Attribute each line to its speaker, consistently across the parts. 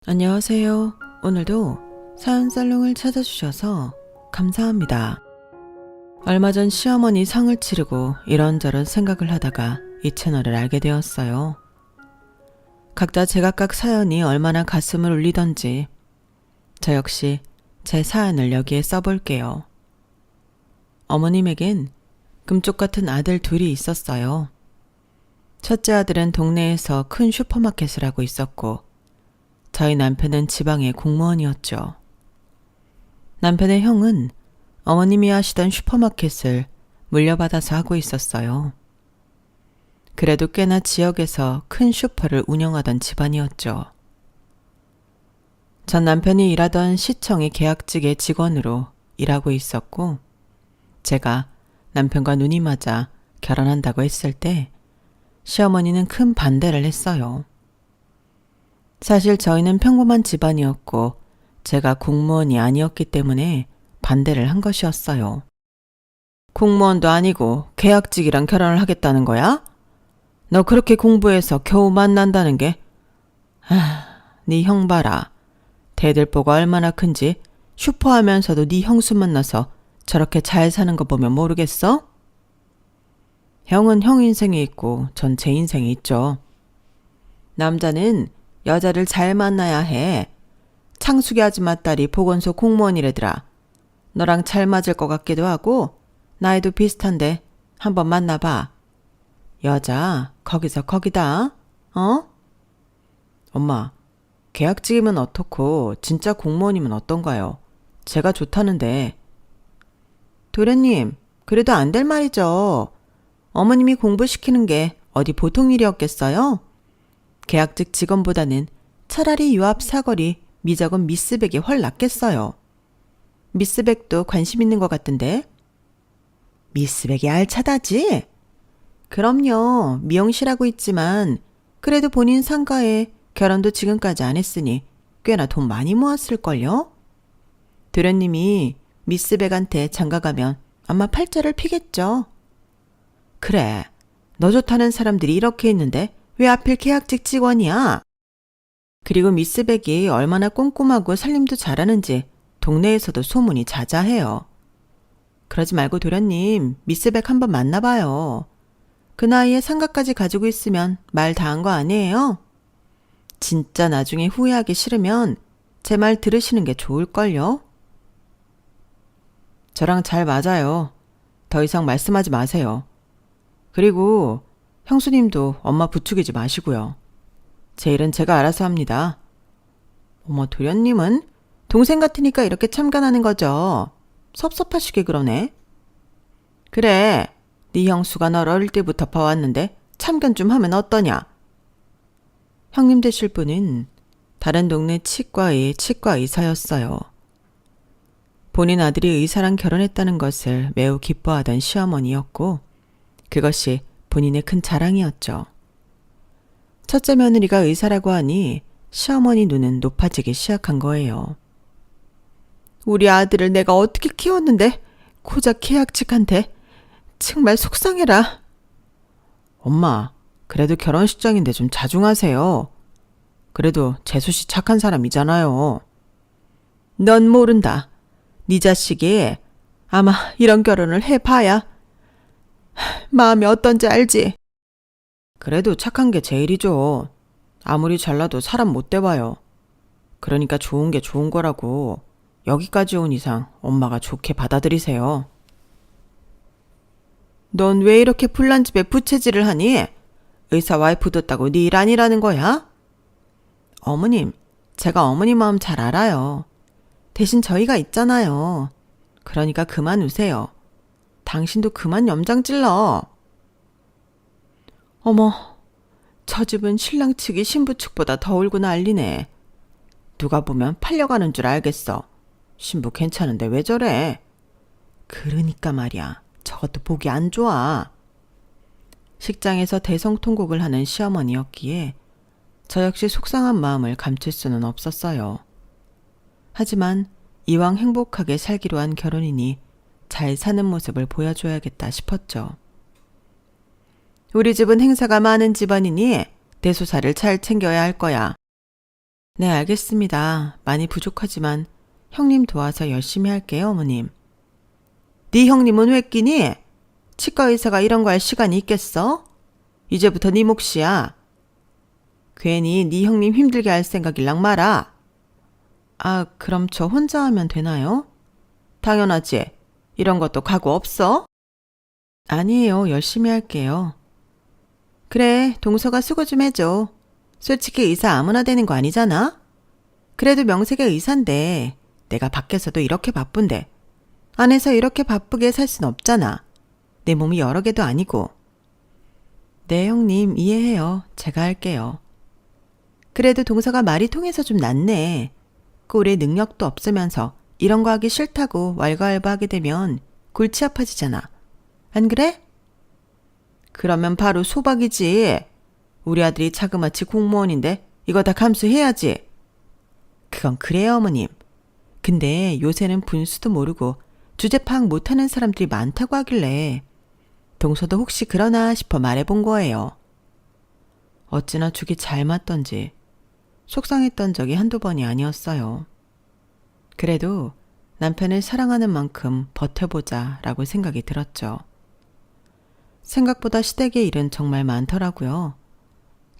Speaker 1: 안녕하세요. 오늘도 사연살롱을 찾아주셔서 감사합니다. 얼마 전 시어머니 상을 치르고 이런저런 생각을 하다가 이 채널을 알게 되었어요. 각자 제각각 사연이 얼마나 가슴을 울리던지 저 역시 제 사연을 여기에 써볼게요. 어머님에겐 금쪽 같은 아들 둘이 있었어요. 첫째 아들은 동네에서 큰 슈퍼마켓을 하고 있었고 저희 남편은 지방의 공무원이었죠. 남편의 형은 어머님이 하시던 슈퍼마켓을 물려받아서 하고 있었어요. 그래도 꽤나 지역에서 큰 슈퍼를 운영하던 집안이었죠. 전 남편이 일하던 시청의 계약직의 직원으로 일하고 있었고 제가 남편과 눈이 맞아 결혼한다고 했을 때 시어머니는 큰 반대를 했어요. 사실 저희는 평범한 집안이었고 제가 공무원이 아니었기 때문에 반대를 한 것이었어요. 공무원도 아니고 계약직이랑 결혼을 하겠다는 거야? 너 그렇게 공부해서 겨우 만난다는 게? 네 형 봐라. 대들보가 얼마나 큰지 슈퍼하면서도 네 형수 만나서 저렇게 잘 사는 거 보면 모르겠어? 형은 형 인생이 있고 전 제 인생이 있죠. 남자는 여자를 잘 만나야 해. 창숙이 아줌마 딸이 보건소 공무원이래더라. 너랑 잘 맞을 것 같기도 하고 나이도 비슷한데 한번 만나봐. 여자 거기서 거기다. 어? 엄마, 계약직이면 어떻고 진짜 공무원이면 어떤가요? 제가 좋다는데. 도련님, 그래도 안 될 말이죠. 어머님이 공부시키는 게 어디 보통 일이었겠어요? 계약직 직원보다는 차라리 유압 사거리 미적은 미스백이 훨 낫겠어요. 미스백도 관심 있는 것 같던데. 미스백이 알차다지? 그럼요. 미용실하고 있지만 그래도 본인 상가에 결혼도 지금까지 안 했으니 꽤나 돈 많이 모았을걸요? 도련님이 미스백한테 장가가면 아마 팔자를 피겠죠. 그래, 너 좋다는 사람들이 이렇게 있는데 왜 하필 계약직 직원이야? 그리고 미스백이 얼마나 꼼꼼하고 살림도 잘하는지 동네에서도 소문이 자자해요. 그러지 말고 도련님, 미스백 한번 만나봐요. 그 나이에 상가까지 가지고 있으면 말 다 한 거 아니에요? 진짜 나중에 후회하기 싫으면 제 말 들으시는 게 좋을걸요? 저랑 잘 맞아요. 더 이상 말씀하지 마세요. 그리고 형수님도 엄마 부추기지 마시고요. 제 일은 제가 알아서 합니다. 어머, 도련님은 동생 같으니까 이렇게 참견하는 거죠. 섭섭하시게 그러네. 그래, 네 형수가 널 어릴 때부터 봐왔는데 참견 좀 하면 어떠냐? 형님 되실 분은 다른 동네 치과의 치과 의사였어요. 본인 아들이 의사랑 결혼했다는 것을 매우 기뻐하던 시어머니였고 그것이 본인의 큰 자랑이었죠. 첫째 며느리가 의사라고 하니 시어머니 눈은 높아지기 시작한 거예요. 우리 아들을 내가 어떻게 키웠는데 고작 계약직한테 정말 속상해라. 엄마, 그래도 결혼식장인데 좀 자중하세요. 그래도 재수씨 착한 사람이잖아요. 넌 모른다. 네 자식이 아마 이런 결혼을 해봐야 마음이 어떤지 알지? 그래도 착한 게 제일이죠. 아무리 잘나도 사람 못 돼봐요. 그러니까 좋은 게 좋은 거라고. 여기까지 온 이상 엄마가 좋게 받아들이세요. 넌 왜 이렇게 불난 집에 부채질을 하니? 의사 와이프 뒀다고 네 일 아니라는 거야? 어머님, 제가 어머니 마음 잘 알아요. 대신 저희가 있잖아요. 그러니까 그만 우세요. 당신도 그만 염장 찔러. 어머, 저 집은 신랑 측이 신부 측보다 더 울고 난리네. 누가 보면 팔려가는 줄 알겠어. 신부 괜찮은데 왜 저래? 그러니까 말이야. 저것도 보기 안 좋아. 식장에서 대성통곡을 하는 시어머니였기에 저 역시 속상한 마음을 감출 수는 없었어요. 하지만 이왕 행복하게 살기로 한 결혼이니 잘 사는 모습을 보여줘야겠다 싶었죠. 우리 집은 행사가 많은 집안이니 대소사를 잘 챙겨야 할 거야. 네, 알겠습니다. 많이 부족하지만 형님 도와서 열심히 할게요, 어머님. 네 형님은 왜 끼니? 치과 의사가 이런 거 할 시간이 있겠어? 이제부터 네 몫이야. 괜히 네 형님 힘들게 할 생각일랑 마라. 아, 그럼 저 혼자 하면 되나요? 당연하지. 이런 것도 각오 없어? 아니에요. 열심히 할게요. 그래, 동서가 수고 좀 해줘. 솔직히 의사 아무나 되는 거 아니잖아? 그래도 명색의 의사인데 내가 밖에서도 이렇게 바쁜데 안에서 이렇게 바쁘게 살 순 없잖아. 내 몸이 여러 개도 아니고. 네, 형님 이해해요. 제가 할게요. 그래도 동서가 말이 통해서 좀 낫네. 꼴에 능력도 없으면서 이런 거 하기 싫다고 왈가왈부하게 되면 골치 아파지잖아. 안 그래? 그러면 바로 소박이지. 우리 아들이 자그마치 공무원인데 이거 다 감수해야지. 그건 그래요, 어머님. 근데 요새는 분수도 모르고 주제 파악 못하는 사람들이 많다고 하길래 동서도 혹시 그러나 싶어 말해본 거예요. 어찌나 죽이 잘 맞던지 속상했던 적이 한두 번이 아니었어요. 그래도 남편을 사랑하는 만큼 버텨보자 라고 생각이 들었죠. 생각보다 시댁의 일은 정말 많더라고요.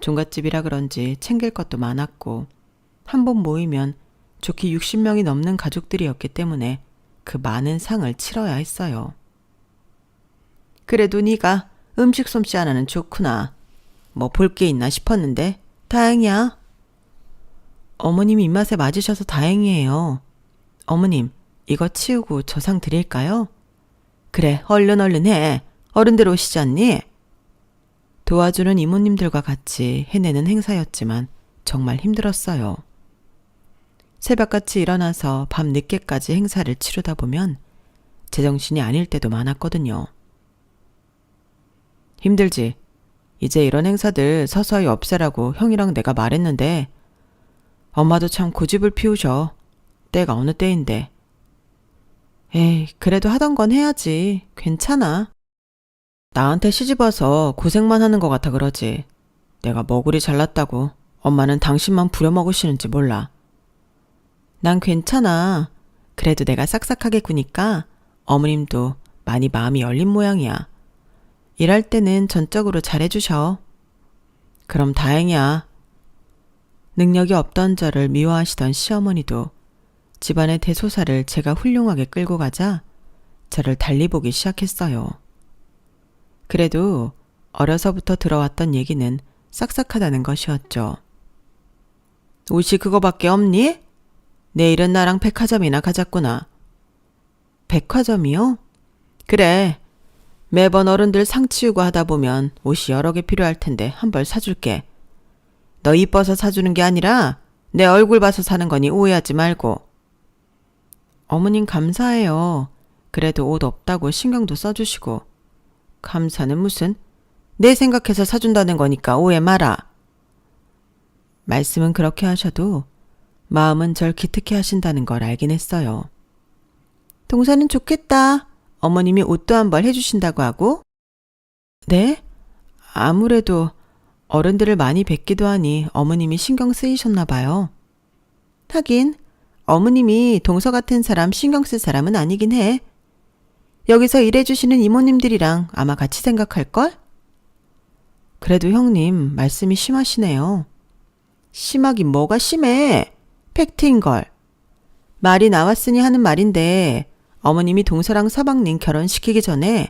Speaker 1: 종갓집이라 그런지 챙길 것도 많았고 한 번 모이면 좋게 60명이 넘는 가족들이었기 때문에 그 많은 상을 치러야 했어요. 그래도 네가 음식 솜씨 하나는 좋구나. 뭐 볼 게 있나 싶었는데 다행이야. 어머님 입맛에 맞으셔서 다행이에요. 어머님, 이거 치우고 저 상 드릴까요? 그래, 얼른 해. 어른들 오시지 않니? 도와주는 이모님들과 같이 해내는 행사였지만 정말 힘들었어요. 새벽같이 일어나서 밤 늦게까지 행사를 치르다 보면 제정신이 아닐 때도 많았거든요. 힘들지? 이제 이런 행사들 서서히 없애라고 형이랑 내가 말했는데 엄마도 참 고집을 피우셔. 때가 어느 때인데. 에이, 그래도 하던 건 해야지. 괜찮아. 나한테 시집와서 고생만 하는 것 같아 그러지. 내가 머구리 잘났다고 엄마는 당신만 부려먹으시는지 몰라. 난 괜찮아. 그래도 내가 싹싹하게 구니까 어머님도 많이 마음이 열린 모양이야. 일할 때는 전적으로 잘해주셔. 그럼 다행이야. 능력이 없던 저를 미워하시던 시어머니도 집안의 대소사를 제가 훌륭하게 끌고 가자 저를 달리 보기 시작했어요. 그래도 어려서부터 들어왔던 얘기는 싹싹하다는 것이었죠. 옷이 그거밖에 없니? 내일은 나랑 백화점이나 가자꾸나. 백화점이요? 그래. 매번 어른들 상 치우고 하다 보면 옷이 여러 개 필요할 텐데 한 벌 사줄게. 너 이뻐서 사주는 게 아니라 내 얼굴 봐서 사는 거니 오해하지 말고. 어머님 감사해요. 그래도 옷 없다고 신경도 써주시고. 감사는 무슨? 내 생각해서 사준다는 거니까 오해 마라. 말씀은 그렇게 하셔도 마음은 절 기특해 하신다는 걸 알긴 했어요. 동서는 좋겠다. 어머님이 옷도 한 벌 해주신다고 하고. 네? 아무래도 어른들을 많이 뵙기도 하니 어머님이 신경 쓰이셨나 봐요. 하긴 어머님이 동서 같은 사람 신경 쓸 사람은 아니긴 해. 여기서 일해주시는 이모님들이랑 아마 같이 생각할걸? 그래도 형님 말씀이 심하시네요. 심하긴 뭐가 심해. 팩트인걸. 말이 나왔으니 하는 말인데 어머님이 동서랑 서방님 결혼시키기 전에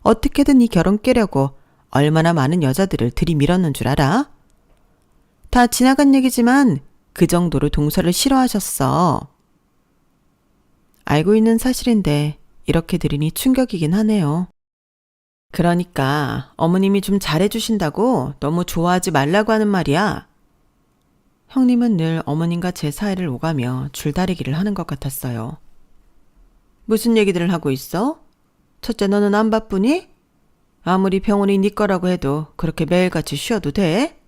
Speaker 1: 어떻게든 이 결혼 깨려고 얼마나 많은 여자들을 들이밀었는 줄 알아? 다 지나간 얘기지만 그 정도로 동서를 싫어하셨어. 알고 있는 사실인데 이렇게 들으니 충격이긴 하네요. 그러니까 어머님이 좀 잘해주신다고 너무 좋아하지 말라고 하는 말이야. 형님은 늘 어머님과 제 사이를 오가며 줄다리기를 하는 것 같았어요. 무슨 얘기들을 하고 있어? 첫째 너는 안 바쁘니? 아무리 병원이 네 거라고 해도 그렇게 매일같이 쉬어도 돼?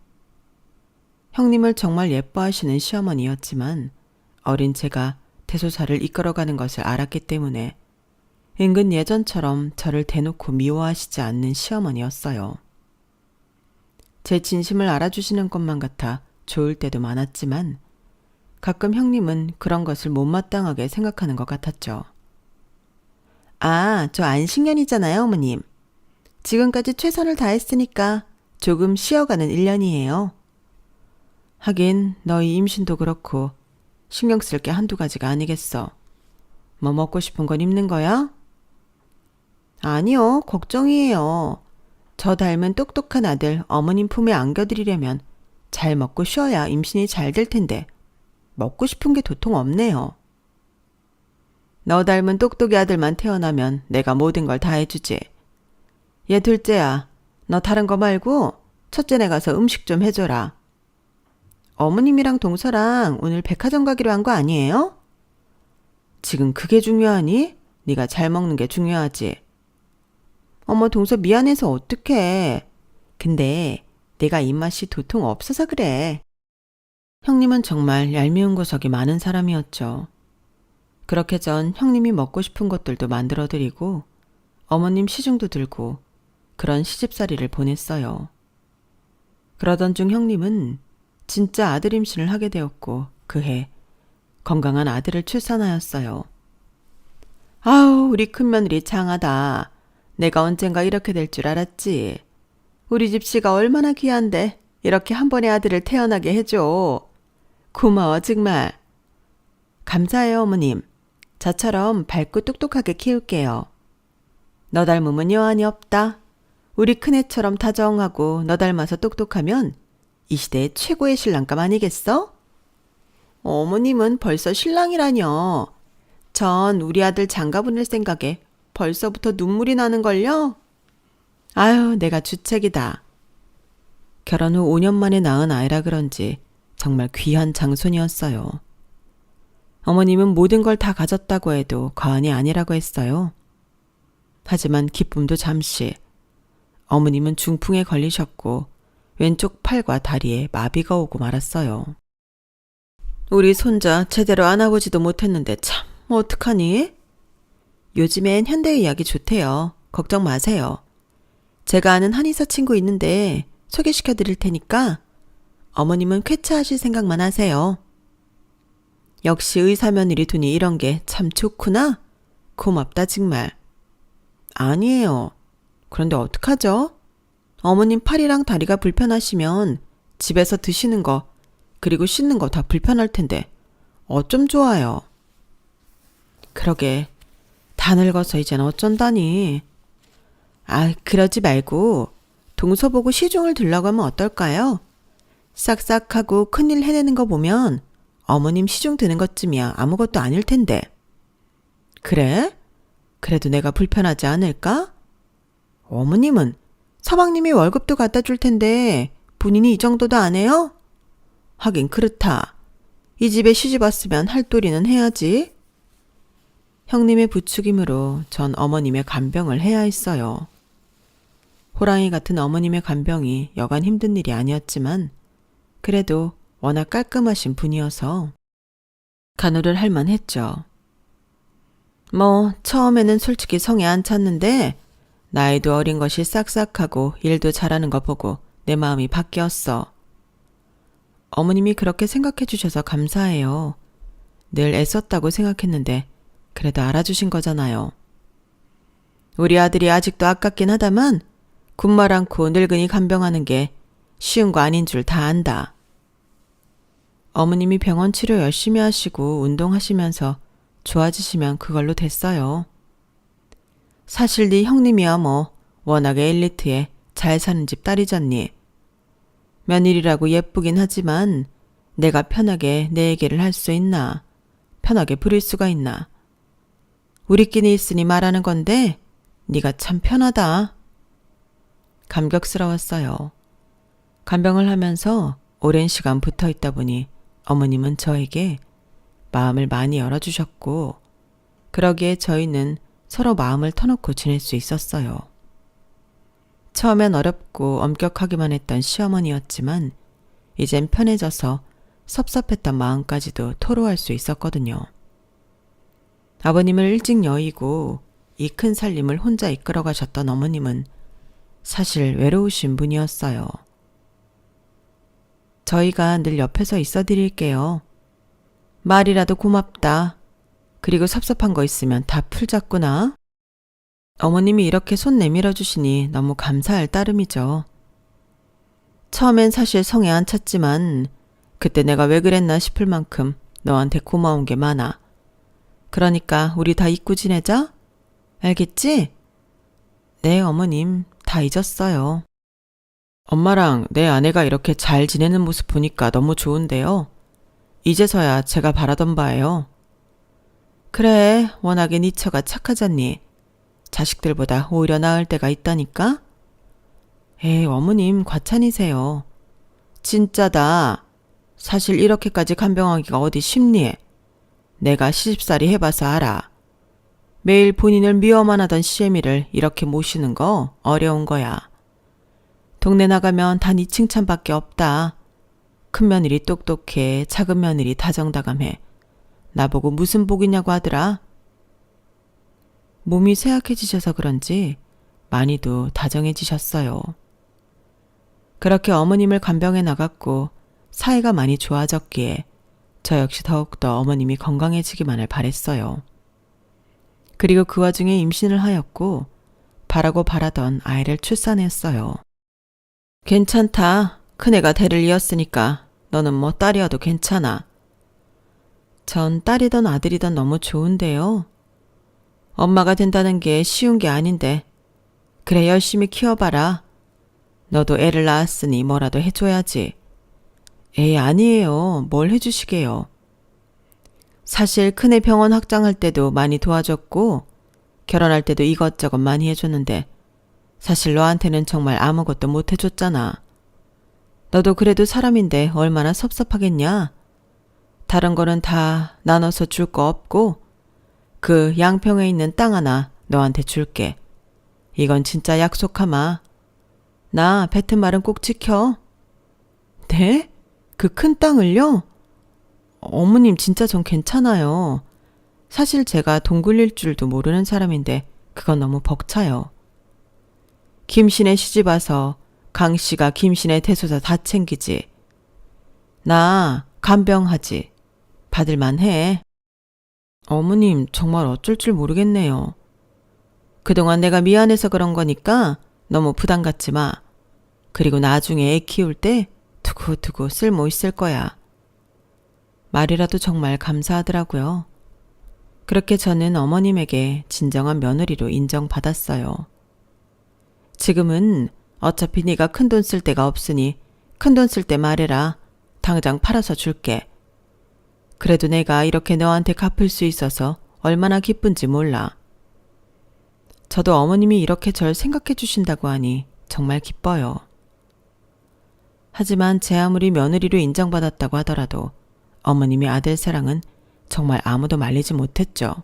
Speaker 1: 형님을 정말 예뻐하시는 시어머니였지만 어린 제가 대소사를 이끌어가는 것을 알았기 때문에 은근 예전처럼 저를 대놓고 미워하시지 않는 시어머니였어요. 제 진심을 알아주시는 것만 같아 좋을 때도 많았지만 가끔 형님은 그런 것을 못마땅하게 생각하는 것 같았죠. 아, 저 안식년이잖아요, 어머님. 지금까지 최선을 다했으니까 조금 쉬어가는 1년이에요. 하긴 너희 임신도 그렇고 신경 쓸 게 한두 가지가 아니겠어. 뭐 먹고 싶은 건 입는 거야? 아니요, 걱정이에요. 저 닮은 똑똑한 아들 어머님 품에 안겨드리려면 잘 먹고 쉬어야 임신이 잘 될 텐데 먹고 싶은 게 도통 없네요. 너 닮은 똑똑이 아들만 태어나면 내가 모든 걸 다 해주지. 얘 둘째야, 너 다른 거 말고 첫째네 가서 음식 좀 해줘라. 어머님이랑 동서랑 오늘 백화점 가기로 한 거 아니에요? 지금 그게 중요하니? 네가 잘 먹는 게 중요하지. 어머, 동서 미안해서 어떡해. 근데 내가 입맛이 도통 없어서 그래. 형님은 정말 얄미운 구석이 많은 사람이었죠. 그렇게 전 형님이 먹고 싶은 것들도 만들어드리고 어머님 시중도 들고 그런 시집살이를 보냈어요. 그러던 중 형님은 진짜 아들 임신을 하게 되었고 그해 건강한 아들을 출산하였어요. 아우, 우리 큰며느리 장하다. 내가 언젠가 이렇게 될 줄 알았지. 우리 집씨가 얼마나 귀한데 이렇게 한 번의 아들을 태어나게 해줘. 고마워 정말. 감사해요 어머님. 저처럼 밝고 똑똑하게 키울게요. 너 닮으면 여한이 없다. 우리 큰애처럼 다정하고 너 닮아서 똑똑하면 이 시대의 최고의 신랑감 아니겠어? 어머님은 벌써 신랑이라뇨. 전 우리 아들 장가 보낼 생각에 벌써부터 눈물이 나는걸요? 아유, 내가 주책이다. 결혼 후 5년 만에 낳은 아이라 그런지 정말 귀한 장손이었어요. 어머님은 모든 걸 다 가졌다고 해도 과언이 아니라고 했어요. 하지만 기쁨도 잠시. 어머님은 중풍에 걸리셨고 왼쪽 팔과 다리에 마비가 오고 말았어요. 우리 손자 제대로 안아보지도 못했는데 참 어떡하니? 요즘엔 현대의학이 좋대요. 걱정 마세요. 제가 아는 한의사 친구 있는데 소개시켜 드릴 테니까 어머님은 쾌차하실 생각만 하세요. 역시 의사 며느리 두니 이런 게 참 좋구나. 고맙다 정말. 아니에요. 그런데 어떡하죠? 어머님 팔이랑 다리가 불편하시면 집에서 드시는 거 그리고 씻는 거 다 불편할 텐데 어쩜 좋아요. 그러게 다 늙어서 이젠 어쩐다니. 아, 그러지 말고 동서 보고 시중을 들라고 하면 어떨까요? 싹싹하고 큰일 해내는 거 보면 어머님 시중 드는 것쯤이야 아무것도 아닐 텐데. 그래? 그래도 내가 불편하지 않을까? 어머님은 서방님이 월급도 갖다 줄 텐데 본인이 이 정도도 안 해요? 하긴 그렇다. 이 집에 시집 왔으면 할 도리는 해야지. 형님의 부추김으로 전 어머님의 간병을 해야 했어요. 호랑이 같은 어머님의 간병이 여간 힘든 일이 아니었지만 그래도 워낙 깔끔하신 분이어서 간호를 할 만했죠. 뭐 처음에는 솔직히 성에 안 찼는데 나이도 어린 것이 싹싹하고 일도 잘하는 거 보고 내 마음이 바뀌었어. 어머님이 그렇게 생각해 주셔서 감사해요. 늘 애썼다고 생각했는데 그래도 알아주신 거잖아요. 우리 아들이 아직도 아깝긴 하다만 군말 않고 늙은이 간병하는 게 쉬운 거 아닌 줄 다 안다. 어머님이 병원 치료 열심히 하시고 운동하시면서 좋아지시면 그걸로 됐어요. 사실 네 형님이야 뭐 워낙에 엘리트에 잘 사는 집 딸이잖니. 며느리라고 예쁘긴 하지만 내가 편하게 내 얘기를 할 수 있나? 편하게 부릴 수가 있나? 우리끼리 있으니 말하는 건데 네가 참 편하다. 감격스러웠어요. 간병을 하면서 오랜 시간 붙어 있다 보니 어머님은 저에게 마음을 많이 열어주셨고 그러기에 저희는 서로 마음을 터놓고 지낼 수 있었어요. 처음엔 어렵고 엄격하기만 했던 시어머니였지만 이젠 편해져서 섭섭했던 마음까지도 토로할 수 있었거든요. 아버님을 일찍 여의고 이 큰 살림을 혼자 이끌어 가셨던 어머님은 사실 외로우신 분이었어요. 저희가 늘 옆에서 있어 드릴게요. 말이라도 고맙다. 그리고 섭섭한 거 있으면 다 풀자꾸나. 어머님이 이렇게 손 내밀어 주시니 너무 감사할 따름이죠. 처음엔 사실 성에 안 찼지만 그때 내가 왜 그랬나 싶을 만큼 너한테 고마운 게 많아. 그러니까 우리 다 잊고 지내자? 알겠지? 네, 어머님. 다 잊었어요. 엄마랑 내 아내가 이렇게 잘 지내는 모습 보니까 너무 좋은데요. 이제서야 제가 바라던 바예요. 그래, 워낙에 네 처가 착하잖니. 자식들보다 오히려 나을 때가 있다니까? 에이, 어머님 과찬이세요. 진짜다. 사실 이렇게까지 간병하기가 어디 쉽니? 내가 시집살이 해봐서 알아. 매일 본인을 미워만 하던 시애미를 이렇게 모시는 거 어려운 거야. 동네 나가면 다 네 칭찬밖에 없다. 큰 며느리 똑똑해, 작은 며느리 다정다감해. 나보고 무슨 복이냐고 하더라. 몸이 쇠약해지셔서 그런지 많이도 다정해지셨어요. 그렇게 어머님을 간병해 나갔고 사이가 많이 좋아졌기에 저 역시 더욱더 어머님이 건강해지기만을 바랬어요. 그리고 그 와중에 임신을 하였고 바라고 바라던 아이를 출산했어요. 괜찮다. 큰애가 대를 이었으니까 너는 뭐 딸이어도 괜찮아. 전 딸이든 아들이든 너무 좋은데요. 엄마가 된다는 게 쉬운 게 아닌데. 그래, 열심히 키워봐라. 너도 애를 낳았으니 뭐라도 해줘야지. 에이, 아니에요. 뭘 해주시게요. 사실 큰애 병원 확장할 때도 많이 도와줬고 결혼할 때도 이것저것 많이 해줬는데 사실 너한테는 정말 아무것도 못 해줬잖아. 너도 그래도 사람인데 얼마나 섭섭하겠냐. 다른 거는 다 나눠서 줄 거 없고 그 양평에 있는 땅 하나 너한테 줄게. 이건 진짜 약속하마. 나 뱉은 말은 꼭 지켜. 네? 그 큰 땅을요? 어머님 진짜 전 괜찮아요. 사실 제가 돈 굴릴 줄도 모르는 사람인데 그건 너무 벅차요. 김씨네 시집 와서 강씨가 김씨네 대소사 다 챙기지. 나 간병하지. 받을만 해. 어머님 정말 어쩔 줄 모르겠네요. 그동안 내가 미안해서 그런 거니까 너무 부담 갖지 마. 그리고 나중에 애 키울 때 두고두고 쓸모 있을 거야. 말이라도 정말 감사하더라고요. 그렇게 저는 어머님에게 진정한 며느리로 인정받았어요. 지금은 어차피 네가 큰돈 쓸 데가 없으니 큰돈 쓸 때 말해라. 당장 팔아서 줄게. 그래도 내가 이렇게 너한테 갚을 수 있어서 얼마나 기쁜지 몰라. 저도 어머님이 이렇게 절 생각해 주신다고 하니 정말 기뻐요. 하지만 제 아무리 며느리로 인정받았다고 하더라도 어머님의 아들 사랑은 정말 아무도 말리지 못했죠.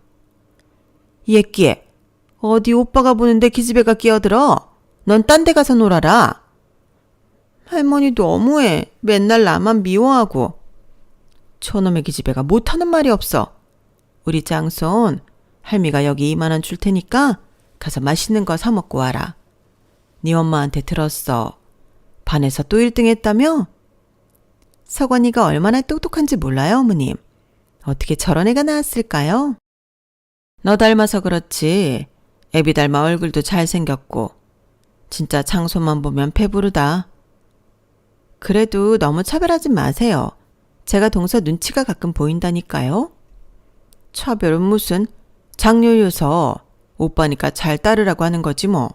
Speaker 1: 얘끼, 어디 오빠가 보는데 기집애가 끼어들어? 넌 딴 데 가서 놀아라. 할머니도 너무해. 맨날 나만 미워하고. 저놈의 기집애가 못하는 말이 없어. 우리 짱손, 할미가 여기 2만 원 줄 테니까 가서 맛있는 거 사 먹고 와라. 네 엄마한테 들었어. 반에서 또 1등 했다며? 석원이가 얼마나 똑똑한지 몰라요, 어머님. 어떻게 저런 애가 나왔을까요? 너 닮아서 그렇지. 애비 닮아 얼굴도 잘생겼고. 진짜 장소만 보면 배부르다. 그래도 너무 차별하지 마세요. 제가 동서 눈치가 가끔 보인다니까요. 차별은 무슨. 장요요서 오빠니까 잘 따르라고 하는 거지 뭐.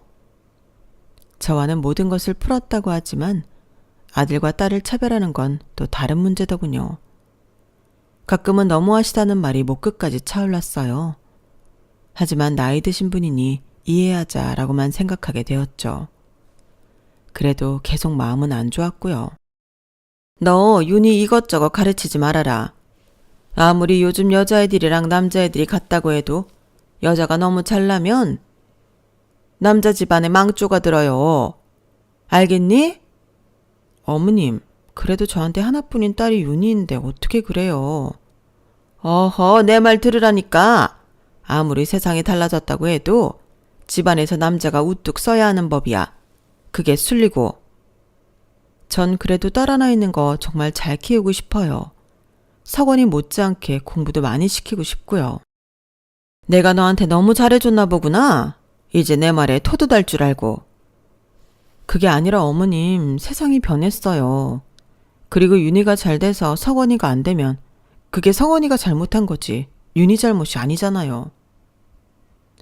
Speaker 1: 저와는 모든 것을 풀었다고 하지만 아들과 딸을 차별하는 건 또 다른 문제더군요. 가끔은 너무하시다는 말이 목 끝까지 차올랐어요. 하지만 나이 드신 분이니 이해하자라고만 생각하게 되었죠. 그래도 계속 마음은 안 좋았고요. 너 윤희 이것저것 가르치지 말아라. 아무리 요즘 여자애들이랑 남자애들이 같다고 해도 여자가 너무 잘나면 남자 집안에 망조가 들어요. 알겠니? 어머님, 그래도 저한테 하나뿐인 딸이 윤희인데 어떻게 그래요? 어허, 내 말 들으라니까. 아무리 세상이 달라졌다고 해도 집안에서 남자가 우뚝 서야 하는 법이야. 그게 순리고. 전 그래도 딸 하나 있는 거 정말 잘 키우고 싶어요. 석원이 못지않게 공부도 많이 시키고 싶고요. 내가 너한테 너무 잘해줬나 보구나. 이제 내 말에 토도 달 줄 알고. 그게 아니라 어머님, 세상이 변했어요. 그리고 윤희가 잘 돼서 석원이가 안 되면 그게 석원이가 잘못한 거지 윤희 잘못이 아니잖아요.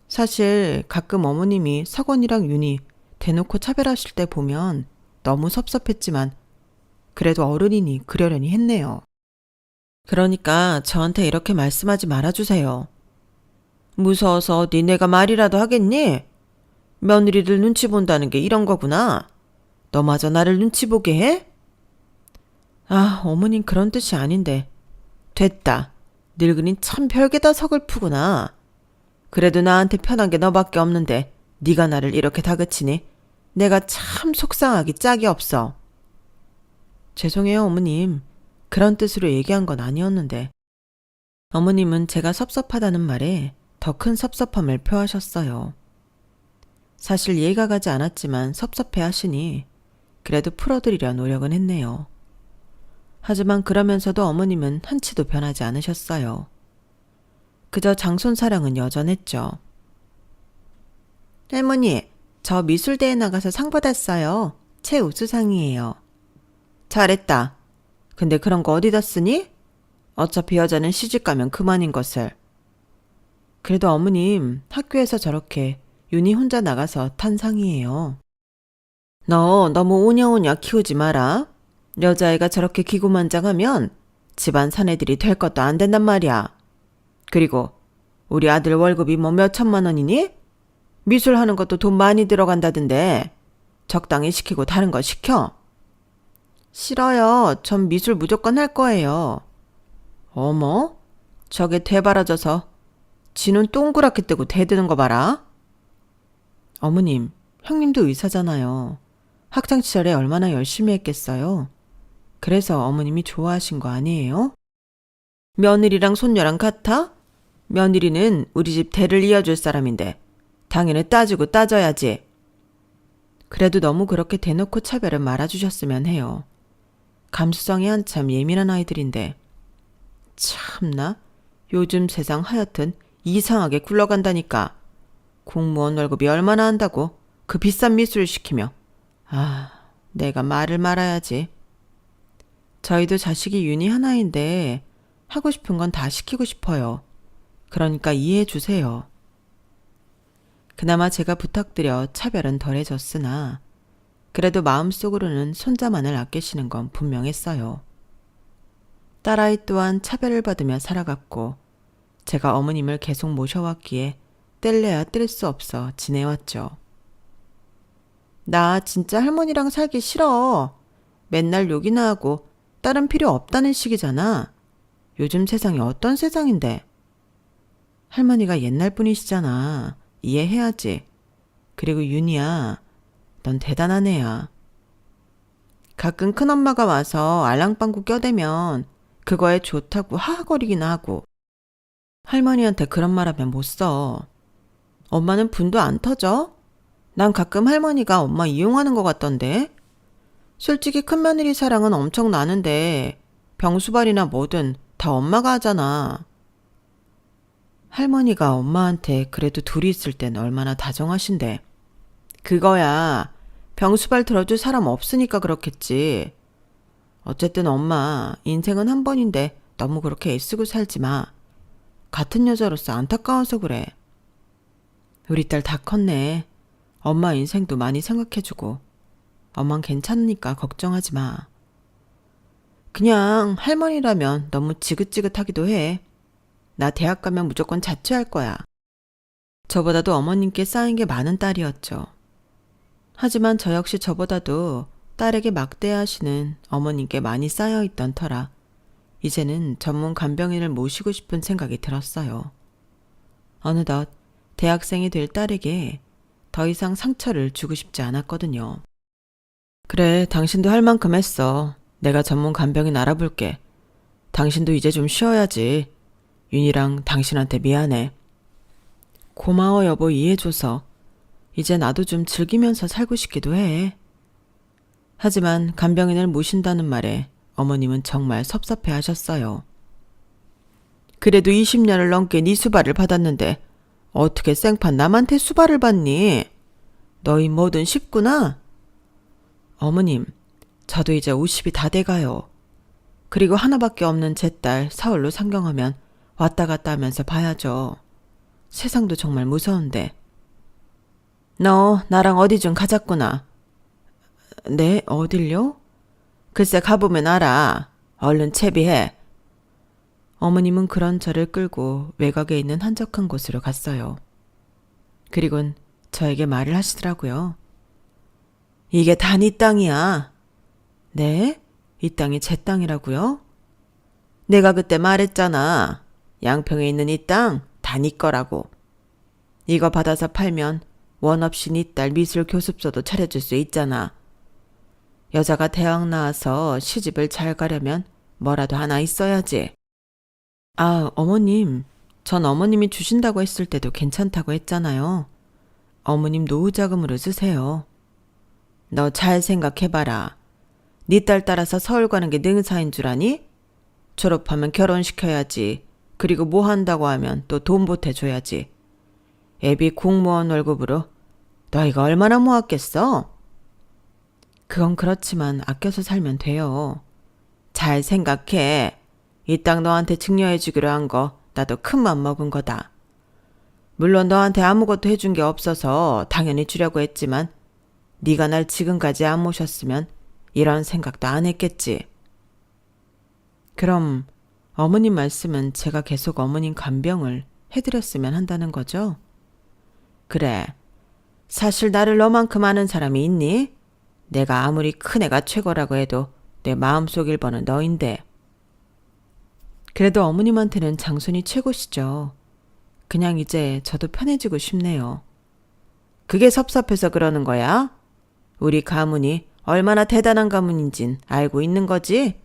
Speaker 1: 사실 가끔 어머님이 석원이랑 윤희 대놓고 차별하실 때 보면 너무 섭섭했지만 그래도 어른이니 그러려니 했네요. 그러니까 저한테 이렇게 말씀하지 말아주세요. 무서워서 니네가 말이라도 하겠니? 며느리를 눈치 본다는 게 이런 거구나. 너마저 나를 눈치 보게 해? 아, 어머님 그런 뜻이 아닌데. 됐다. 늙은이 참 별게다 서글프구나. 그래도 나한테 편한 게 너밖에 없는데 네가 나를 이렇게 다그치니 내가 참 속상하기 짝이 없어. 죄송해요, 어머님. 그런 뜻으로 얘기한 건 아니었는데. 어머님은 제가 섭섭하다는 말에 더 큰 섭섭함을 표하셨어요. 사실 이해가 가지 않았지만 섭섭해 하시니 그래도 풀어드리려 노력은 했네요. 하지만 그러면서도 어머님은 한치도 변하지 않으셨어요. 그저 장손 사랑은 여전했죠. 할머니, 저 미술대회 나가서 상 받았어요. 최우수상이에요. 잘했다. 근데 그런 거 어디다 쓰니? 어차피 여자는 시집가면 그만인 것을. 그래도 어머님, 학교에서 저렇게 윤희 혼자 나가서 탄 상이에요. 너 너무 오냐오냐 키우지 마라. 여자애가 저렇게 기고만장하면 집안 사내들이 될 것도 안 된단 말이야. 그리고 우리 아들 월급이 뭐 몇천만 원이니? 미술하는 것도 돈 많이 들어간다던데 적당히 시키고 다른 거 시켜. 싫어요. 전 미술 무조건 할 거예요. 어머? 저게 되바라져서 지는 동그랗게 뜨고 대드는 거 봐라. 어머님, 형님도 의사잖아요. 학창시절에 얼마나 열심히 했겠어요. 그래서 어머님이 좋아하신 거 아니에요? 며느리랑 손녀랑 같아? 며느리는 우리 집 대를 이어줄 사람인데 당연히 따지고 따져야지. 그래도 너무 그렇게 대놓고 차별을 말아주셨으면 해요. 감수성이 한참 예민한 아이들인데. 참나, 요즘 세상 하여튼 이상하게 굴러간다니까. 공무원 월급이 얼마나 한다고 그 비싼 미술을 시키며. 아, 내가 말을 말아야지. 저희도 자식이 윤희 하나인데 하고 싶은 건 다 시키고 싶어요. 그러니까 이해해 주세요. 그나마 제가 부탁드려 차별은 덜해졌으나 그래도 마음속으로는 손자만을 아끼시는 건 분명했어요. 딸아이 또한 차별을 받으며 살아갔고 제가 어머님을 계속 모셔왔기에 뗄래야 뗄 수 없어 지내왔죠. 나 진짜 할머니랑 살기 싫어. 맨날 욕이나 하고 딸은 필요 없다는 식이잖아. 요즘 세상이 어떤 세상인데. 할머니가 옛날 분이시잖아. 이해해야지. 그리고 윤희야, 넌 대단한 애야. 가끔 큰엄마가 와서 알랑방구 껴대면 그거에 좋다고 하하거리긴 하고. 할머니한테 그런 말 하면 못 써. 엄마는 분도 안 터져? 난 가끔 할머니가 엄마 이용하는 것 같던데. 솔직히 큰며느리 사랑은 엄청 나는데 병수발이나 뭐든 다 엄마가 하잖아. 할머니가 엄마한테 그래도 둘이 있을 땐 얼마나 다정하신데. 그거야 병수발 들어줄 사람 없으니까 그렇겠지. 어쨌든 엄마 인생은 한 번인데 너무 그렇게 애쓰고 살지 마. 같은 여자로서 안타까워서 그래. 우리 딸 다 컸네. 엄마 인생도 많이 생각해주고 엄만 괜찮으니까 걱정하지 마. 그냥 할머니라면 너무 지긋지긋하기도 해. 나 대학 가면 무조건 자취할 거야. 저보다도 어머님께 쌓인 게 많은 딸이었죠. 하지만 저 역시 저보다도 딸에게 막대하시는 어머님께 많이 쌓여있던 터라 이제는 전문 간병인을 모시고 싶은 생각이 들었어요. 어느덧 대학생이 될 딸에게 더 이상 상처를 주고 싶지 않았거든요. 그래, 당신도 할 만큼 했어. 내가 전문 간병인 알아볼게. 당신도 이제 좀 쉬어야지. 윤희랑 당신한테 미안해. 고마워 여보 이해해줘서. 이제 나도 좀 즐기면서 살고 싶기도 해. 하지만 간병인을 모신다는 말에 어머님은 정말 섭섭해 하셨어요. 그래도 20년을 넘게 네 수발을 받았는데 어떻게 생판 남한테 수발을 받니? 너희 뭐든 쉽구나. 어머님, 저도 이제 50이 다 돼가요. 그리고 하나밖에 없는 제 딸 서울로 상경하면 왔다 갔다 하면서 봐야죠. 세상도 정말 무서운데. 너 나랑 어디 좀 가자꾸나. 네, 어딜요? 글쎄 가보면 알아. 얼른 채비해. 어머님은 그런 저를 끌고 외곽에 있는 한적한 곳으로 갔어요. 그리곤 저에게 말을 하시더라고요. 이게 다 네 땅이야. 네? 이 땅이 제 땅이라고요? 내가 그때 말했잖아. 양평에 있는 이 땅 다 네 거라고. 이거 받아서 팔면 원 없이 네 딸 미술 교습소도 차려줄 수 있잖아. 여자가 대학 나와서 시집을 잘 가려면 뭐라도 하나 있어야지. 아, 어머님. 전 어머님이 주신다고 했을 때도 괜찮다고 했잖아요. 어머님 노후 자금으로 쓰세요. 너 잘 생각해봐라. 네 딸 따라서 서울 가는 게 능사인 줄 아니? 졸업하면 결혼시켜야지. 그리고 뭐 한다고 하면 또 돈 보태줘야지. 애비 공무원 월급으로 너희가 얼마나 모았겠어? 그건 그렇지만 아껴서 살면 돼요. 잘 생각해. 이 땅 너한테 증여해주기로 한 거 나도 큰 맘 먹은 거다. 물론 너한테 아무것도 해준 게 없어서 당연히 주려고 했지만 네가 날 지금까지 안 모셨으면 이런 생각도 안 했겠지. 그럼 어머님 말씀은 제가 계속 어머님 간병을 해드렸으면 한다는 거죠? 그래. 사실 나를 너만큼 아는 사람이 있니? 내가 아무리 큰애가 최고라고 해도 내 마음속 1번은 너인데. 그래도 어머님한테는 장손이 최고시죠. 그냥 이제 저도 편해지고 싶네요. 그게 섭섭해서 그러는 거야? 우리 가문이 얼마나 대단한 가문인진 알고 있는 거지?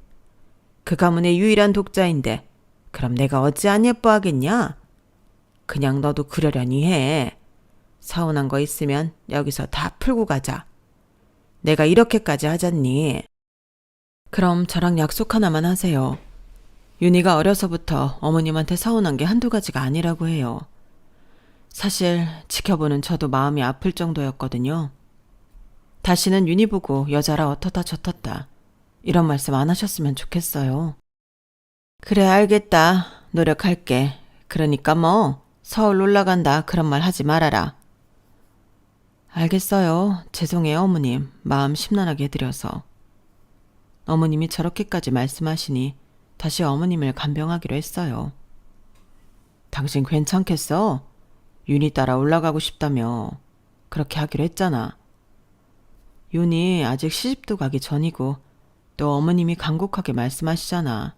Speaker 1: 그 가문의 유일한 독자인데 그럼 내가 어찌 안 예뻐하겠냐? 그냥 너도 그러려니 해. 서운한 거 있으면 여기서 다 풀고 가자. 내가 이렇게까지 하잖니. 그럼 저랑 약속 하나만 하세요. 윤희가 어려서부터 어머님한테 서운한 게 한두 가지가 아니라고 해요. 사실 지켜보는 저도 마음이 아플 정도였거든요. 다시는 윤희 보고 여자라 어떻다 저떻다 이런 말씀 안 하셨으면 좋겠어요. 그래 알겠다. 노력할게. 그러니까 뭐 서울 올라간다 그런 말 하지 말아라. 알겠어요. 죄송해요 어머님. 마음 심란하게 해드려서. 어머님이 저렇게까지 말씀하시니 다시 어머님을 간병하기로 했어요. 당신 괜찮겠어? 윤희 따라 올라가고 싶다며. 그렇게 하기로 했잖아. 윤희 아직 시집도 가기 전이고 또 어머님이 간곡하게 말씀하시잖아.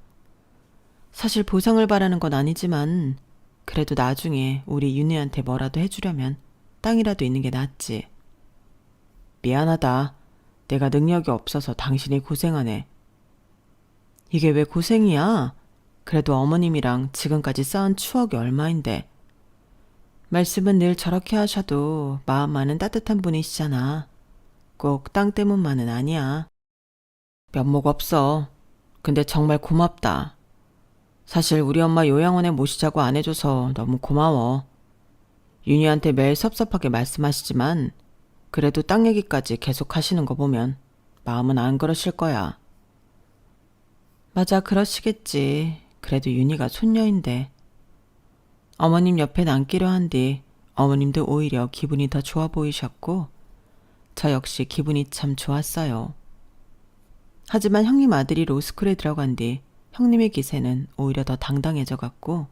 Speaker 1: 사실 보상을 바라는 건 아니지만 그래도 나중에 우리 윤희한테 뭐라도 해주려면 땅이라도 있는 게 낫지. 미안하다. 내가 능력이 없어서 당신이 고생하네. 이게 왜 고생이야? 그래도 어머님이랑 지금까지 쌓은 추억이 얼마인데. 말씀은 늘 저렇게 하셔도 마음만은 따뜻한 분이시잖아. 꼭 땅 때문만은 아니야. 면목 없어. 근데 정말 고맙다. 사실 우리 엄마 요양원에 모시자고 안 해줘서 너무 고마워. 윤희한테 매일 섭섭하게 말씀하시지만 그래도 땅 얘기까지 계속 하시는 거 보면 마음은 안 그러실 거야. 맞아, 그러시겠지. 그래도 윤희가 손녀인데. 어머님 옆에 남기려 한 뒤 어머님도 오히려 기분이 더 좋아 보이셨고 저 역시 기분이 참 좋았어요. 하지만 형님 아들이 로스쿨에 들어간 뒤 형님의 기세는 오히려 더 당당해져 갔고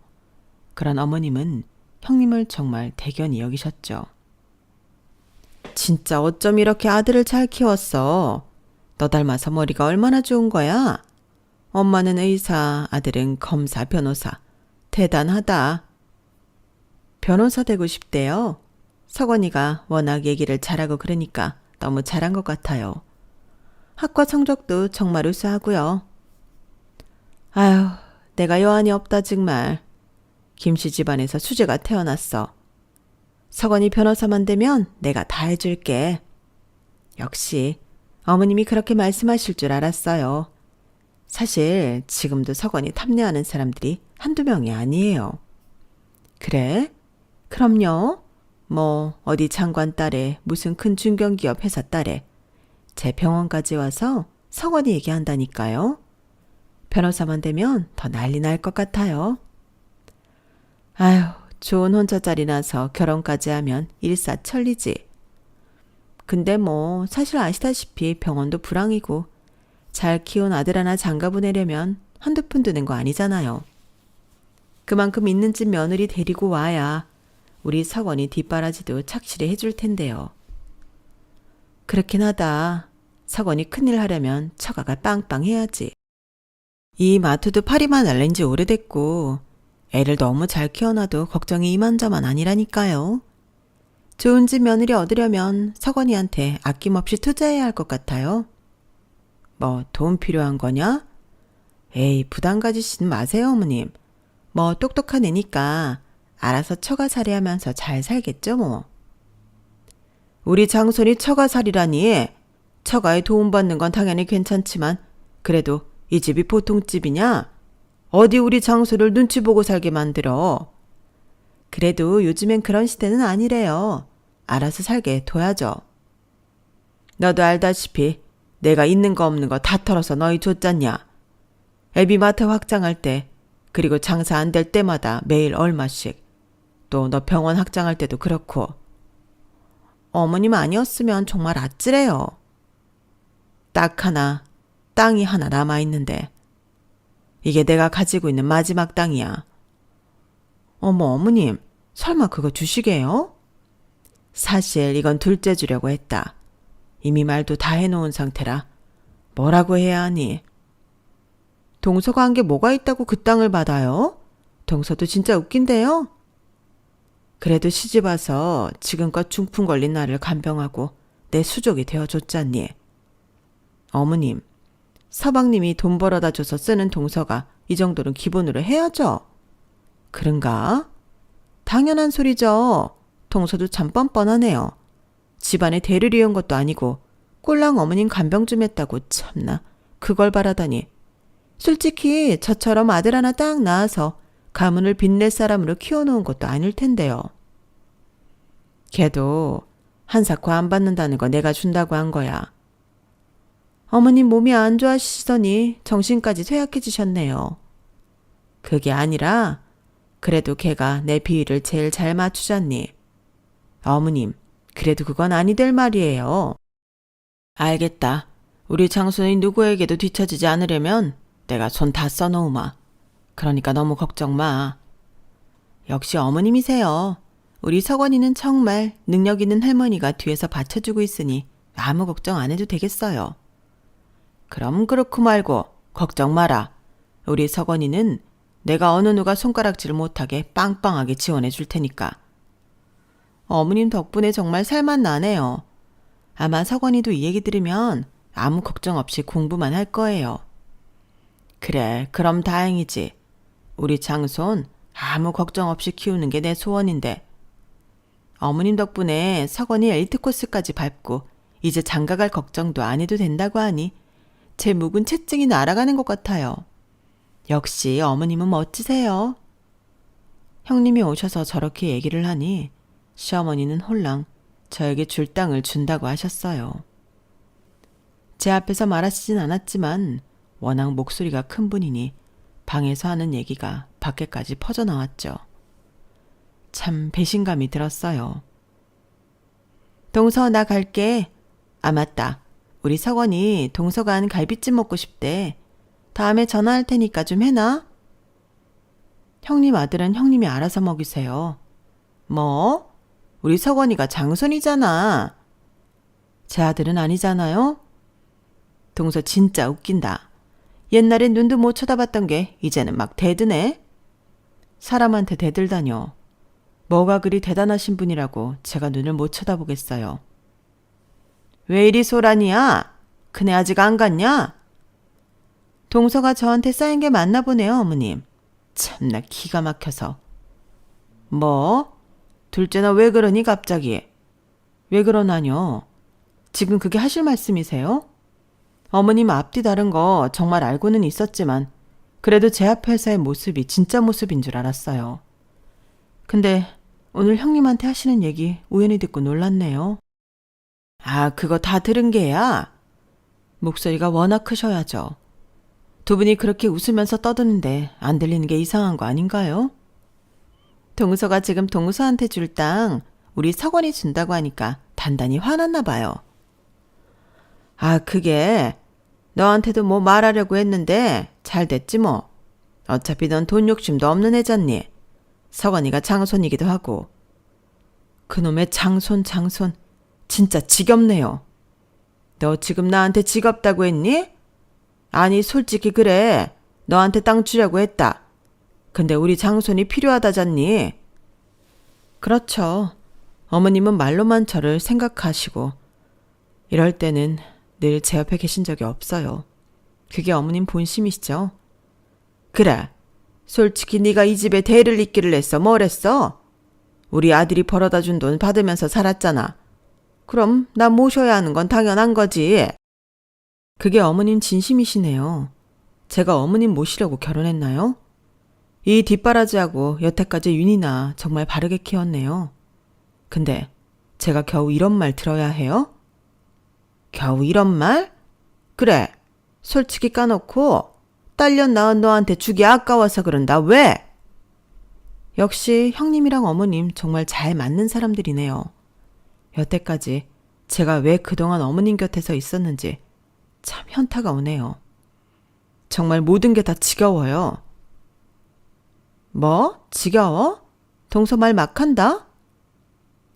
Speaker 1: 그런 어머님은 형님을 정말 대견히 여기셨죠. 진짜 어쩜 이렇게 아들을 잘 키웠어. 너 닮아서 머리가 얼마나 좋은 거야. 엄마는 의사, 아들은 검사, 변호사. 대단하다. 변호사 되고 싶대요. 석원이가 워낙 얘기를 잘하고 그러니까 너무 잘한 것 같아요. 학과 성적도 정말 우수하고요. 아휴, 내가 여한이 없다 정말. 김씨 집안에서 수제가 태어났어. 석원이 변호사만 되면 내가 다 해줄게. 역시 어머님이 그렇게 말씀하실 줄 알았어요. 사실 지금도 서건이 탐내하는 사람들이 한두 명이 아니에요. 그래? 그럼요. 뭐 어디 장관 딸에 무슨 큰 중견기업 회사 딸에 제 병원까지 와서 서건이 얘기한다니까요. 변호사만 되면 더 난리 날 것 같아요. 아휴, 좋은 혼처자리 나서 결혼까지 하면 일사천리지. 근데 뭐 사실 아시다시피 병원도 불황이고 잘 키운 아들 하나 장가 보내려면 한두 푼 드는 거 아니잖아요. 그만큼 있는 집 며느리 데리고 와야 우리 서건이 뒷바라지도 착실히 해줄 텐데요. 그렇긴 하다. 서건이 큰일 하려면 처가가 빵빵해야지. 이 마트도 파리만 날린 지 오래됐고 애를 너무 잘 키워놔도 걱정이 이만저만 아니라니까요. 좋은 집 며느리 얻으려면 서건이한테 아낌없이 투자해야 할 것 같아요. 뭐 돈 필요한 거냐? 에이, 부담 가지시지 마세요, 어머님. 뭐 똑똑한 애니까 알아서 처가살이하면서 잘 살겠죠 뭐. 우리 장손이 처가살이라니. 처가에 도움받는 건 당연히 괜찮지만 그래도 이 집이 보통 집이냐? 어디 우리 장손을 눈치 보고 살게 만들어. 그래도 요즘엔 그런 시대는 아니래요. 알아서 살게 둬야죠. 너도 알다시피 내가 있는 거 없는 거 다 털어서 너희 줬잖냐. 애비마트 확장할 때 그리고 장사 안 될 때마다 매일 얼마씩. 또 너 병원 확장할 때도 그렇고. 어머님 아니었으면 정말 아찔해요. 딱 하나, 땅이 하나 남아있는데 이게 내가 가지고 있는 마지막 땅이야. 어머, 어머님, 설마 그거 주시게요? 사실 이건 둘째 주려고 했다. 이미 말도 다 해놓은 상태라 뭐라고 해야 하니. 동서가 한 게 뭐가 있다고 그 땅을 받아요? 동서도 진짜 웃긴데요? 그래도 시집와서 지금껏 중풍 걸린 나를 간병하고 내 수족이 되어줬잖니. 어머님, 서방님이 돈 벌어다 줘서 쓰는 동서가 이 정도는 기본으로 해야죠. 그런가? 당연한 소리죠. 동서도 참 뻔뻔하네요. 집안에 대를 이은 것도 아니고 꼴랑 어머님 간병 좀 했다고 참나 그걸 바라다니. 솔직히 저처럼 아들 하나 딱 낳아서 가문을 빛낼 사람으로 키워놓은 것도 아닐 텐데요. 걔도 한사코 안 받는다는 거 내가 준다고 한 거야. 어머님 몸이 안 좋아지시더니 정신까지 쇠약해지셨네요. 그게 아니라 그래도 걔가 내 비위를 제일 잘 맞추잖니. 어머님, 그래도 그건 아니될 말이에요. 알겠다. 우리 장손이 누구에게도 뒤처지지 않으려면 내가 손 다 써놓으마. 그러니까 너무 걱정 마. 역시 어머님이세요. 우리 서건이는 정말 능력 있는 할머니가 뒤에서 받쳐주고 있으니 아무 걱정 안 해도 되겠어요. 그럼 그렇고 말고 걱정 마라. 우리 서건이는 내가 어느 누가 손가락질을 못하게 빵빵하게 지원해 줄 테니까. 어머님 덕분에 정말 살만 나네요. 아마 서건이도 이 얘기 들으면 아무 걱정 없이 공부만 할 거예요. 그래, 그럼 다행이지. 우리 장손 아무 걱정 없이 키우는 게 내 소원인데. 어머님 덕분에 서건이 엘리트 코스까지 밟고 이제 장가갈 걱정도 안 해도 된다고 하니 제 묵은 채증이 날아가는 것 같아요. 역시 어머님은 멋지세요. 형님이 오셔서 저렇게 얘기를 하니 시어머니는 홀랑 저에게 줄 땅을 준다고 하셨어요. 제 앞에서 말하시진 않았지만 워낙 목소리가 큰 분이니 방에서 하는 얘기가 밖에까지 퍼져나왔죠. 참 배신감이 들었어요. 동서 나 갈게. 아 맞다. 우리 서건이 동서 간 갈비찜 먹고 싶대. 다음에 전화할 테니까 좀 해놔. 형님 아들은 형님이 알아서 먹이세요. 뭐? 우리 서건이가 장손이잖아. 제 아들은 아니잖아요. 동서 진짜 웃긴다. 옛날엔 눈도 못 쳐다봤던 게 이제는 막 대드네. 사람한테 대들다뇨. 뭐가 그리 대단하신 분이라고 제가 눈을 못 쳐다보겠어요. 왜 이리 소란이야? 그네 아직 안 갔냐? 동서가 저한테 쌓인 게 맞나 보네요, 어머님. 참나 기가 막혀서. 뭐? 둘째나 왜 그러니 갑자기? 왜 그러나뇨? 지금 그게 하실 말씀이세요? 어머님 앞뒤 다른 거 정말 알고는 있었지만 그래도 제 앞에서의 모습이 진짜 모습인 줄 알았어요. 근데 오늘 형님한테 하시는 얘기 우연히 듣고 놀랐네요. 아, 그거 다 들은 게야? 목소리가 워낙 크셔야죠. 두 분이 그렇게 웃으면서 떠드는데 안 들리는 게 이상한 거 아닌가요? 동서가 지금 동서한테 줄 땅 우리 석원이 준다고 하니까 단단히 화났나 봐요. 아, 그게 너한테도 뭐 말하려고 했는데 잘 됐지 뭐. 어차피 넌 돈 욕심도 없는 애잖니. 석원이가 장손이기도 하고. 그놈의 장손 진짜 지겹네요. 너 지금 나한테 지겹다고 했니? 아니 솔직히 그래. 너한테 땅 주려고 했다. 근데 우리 장손이 필요하다잖니. 그렇죠. 어머님은 말로만 저를 생각하시고 이럴 때는 늘 제 옆에 계신 적이 없어요. 그게 어머님 본심이시죠. 그래. 솔직히 네가 이 집에 대를 잇기를 했어. 뭘 했어? 우리 아들이 벌어다 준 돈 받으면서 살았잖아. 그럼 나 모셔야 하는 건 당연한 거지. 그게 어머님 진심이시네요. 제가 어머님 모시려고 결혼했나요? 이 뒷바라지하고 여태까지 윤이나 정말 바르게 키웠네요. 근데 제가 겨우 이런 말 들어야 해요? 겨우 이런 말? 그래. 솔직히 까놓고 딸년 낳은 너한테 주기 아까워서 그런다. 왜? 역시 형님이랑 어머님 정말 잘 맞는 사람들이네요. 여태까지 제가 왜 그동안 어머님 곁에서 있었는지 참 현타가 오네요. 정말 모든 게 다 지겨워요. 뭐? 지겨워? 동서 말 막 한다?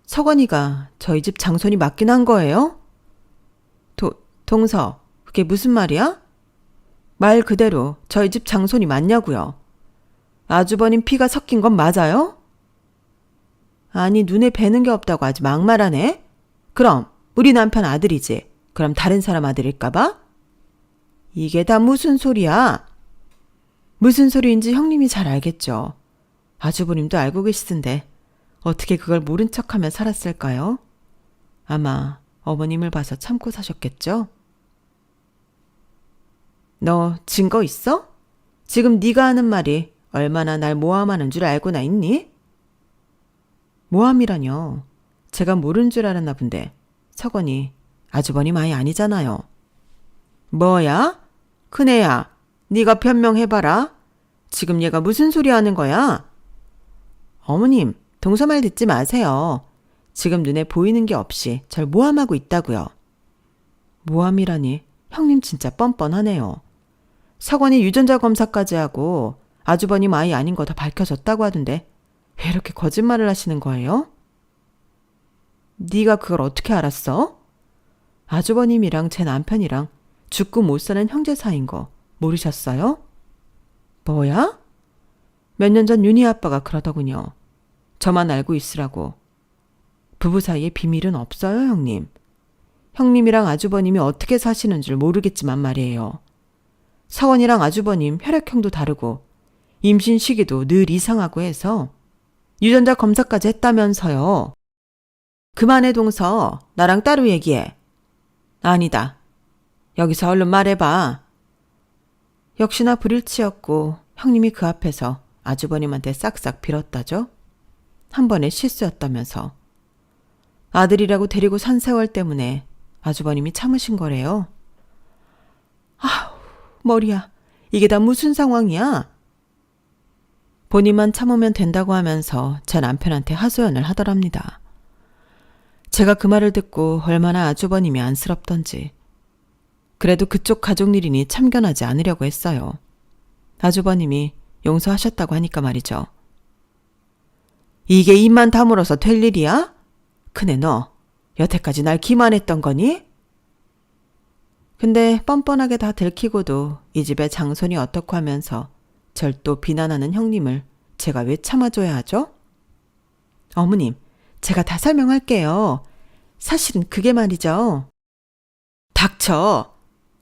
Speaker 1: 석원이가 저희 집 장손이 맞긴 한 거예요? 동서, 그게 무슨 말이야? 말 그대로 저희 집 장손이 맞냐고요. 아주버님 피가 섞인 건 맞아요? 아니 눈에 뵈는 게 없다고 아주 막말하네. 그럼 우리 남편 아들이지. 그럼 다른 사람 아들일까 봐? 이게 다 무슨 소리야? 무슨 소리인지 형님이 잘 알겠죠. 아주버님도 알고 계시던데 어떻게 그걸 모른 척하며 살았을까요? 아마 어머님을 봐서 참고 사셨겠죠? 너 증거 있어? 지금 네가 하는 말이 얼마나 날 모함하는 줄 알고나 있니? 모함이라뇨. 제가 모른 줄 알았나 본데 석원이 아주버님 아이 아니잖아요. 뭐야? 큰애야, 네가 변명해봐라. 지금 얘가 무슨 소리 하는 거야? 어머님, 동서 말 듣지 마세요. 지금 눈에 보이는 게 없이 절 모함하고 있다고요. 모함이라니 형님 진짜 뻔뻔하네요. 석원이 유전자 검사까지 하고 아주버님 아이 아닌 거 다 밝혀졌다고 하던데 왜 이렇게 거짓말을 하시는 거예요? 네가 그걸 어떻게 알았어? 아주버님이랑 제 남편이랑 죽고 못 사는 형제 사이인 거 모르셨어요? 뭐야? 몇 년 전 윤희 아빠가 그러더군요. 저만 알고 있으라고. 부부 사이에 비밀은 없어요, 형님. 형님이랑 아주버님이 어떻게 사시는 줄 모르겠지만 말이에요. 서원이랑 아주버님 혈액형도 다르고 임신 시기도 늘 이상하고 해서 유전자 검사까지 했다면서요. 그만해 동서. 나랑 따로 얘기해. 아니다. 여기서 얼른 말해봐. 역시나 불일치였고 형님이 그 앞에서 아주버님한테 싹싹 빌었다죠. 한 번의 실수였다면서. 아들이라고 데리고 산 세월 때문에 아주버님이 참으신 거래요. 아우, 머리야. 이게 다 무슨 상황이야? 본인만 참으면 된다고 하면서 제 남편한테 하소연을 하더랍니다. 제가 그 말을 듣고 얼마나 아주버님이 안쓰럽던지. 그래도 그쪽 가족 일이니 참견하지 않으려고 했어요. 아주버님이 용서하셨다고 하니까 말이죠. 이게 입만 다물어서 될 일이야? 큰애 너 여태까지 날 기만했던 거니? 근데 뻔뻔하게 다 들키고도 이 집의 장손이 어떻고 하면서 절 또 비난하는 형님을 제가 왜 참아줘야 하죠? 어머님, 제가 다 설명할게요. 사실은 그게 말이죠. 닥쳐.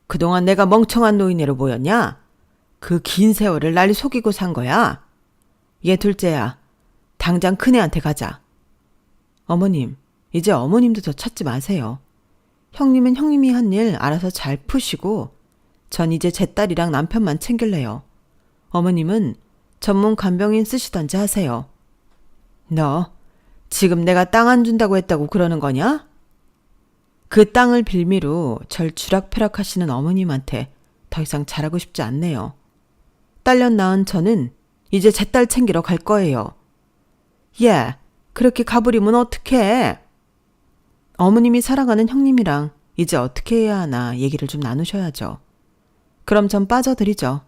Speaker 1: 그동안 내가 멍청한 노인네로 보였냐? 그 긴 세월을 날 속이고 산 거야. 얘 둘째야, 당장 큰애한테 가자. 어머님, 이제 어머님도 저 찾지 마세요. 형님은 형님이 한 일 알아서 잘 푸시고 전 이제 제 딸이랑 남편만 챙길래요. 어머님은 전문 간병인 쓰시던지 하세요. 너 지금 내가 땅 안 준다고 했다고 그러는 거냐? 그 땅을 빌미로 절 쥐락펴락 하시는 어머님한테 더 이상 잘하고 싶지 않네요. 딸년 낳은 저는 이제 제 딸 챙기러 갈 거예요. 예, 그렇게 가버리면 어떡해? 어머님이 사랑하는 형님이랑 이제 어떻게 해야 하나 얘기를 좀 나누셔야죠. 그럼 전 빠져드리죠.